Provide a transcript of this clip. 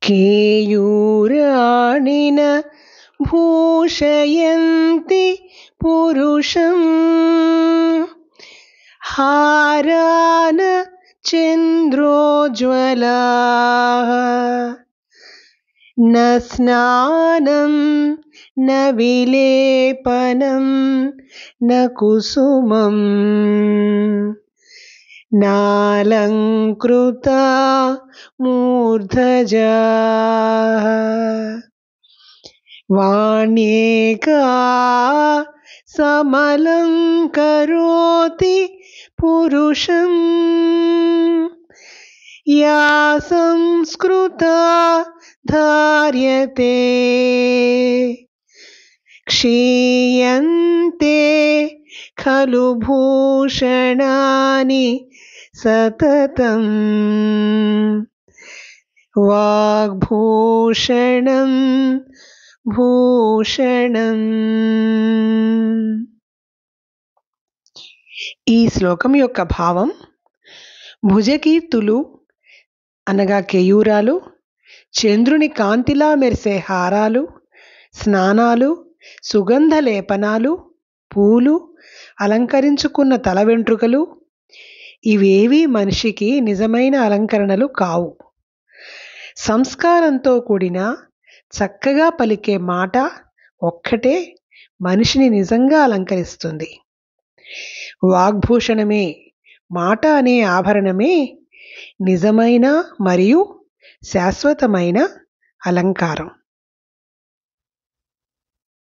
కేయూరాణిన భూషయంతి పురుషం హారాన చంద్రోజ్వలాః న స్నానం న విలేపనం న కుసుమం నాలంకృతా మూర్ధజాః వాణ్యేకా సమలంకరోతి పురుషం యా సంస్కృతా ధార్యతే క్షీయంతే ఖలు భూషణాని సతతం వాగ్భూషణం భూషణం. ఈ శ్లోకం యొక్క భావం: భుజకీర్తులు అనగా కేయూరాలు, చంద్రుని కాంతిలా మెరిసే హారాలు, స్నానాలు, సుగంధ లేపనాలు, పూలు, అలంకరించుకున్న తల వెంట్రుకలు ఇవేవీ మనిషికి నిజమైన అలంకరణలు కావు. సంస్కారంతో కూడిన చక్కగా పలికే మాట ఒక్కటే మనిషిని నిజంగా అలంకరిస్తుంది. వాగ్భూషణమే, మాట అనే ఆభరణమే నిజమైన మరియు శాశ్వతమైన అలంకారం.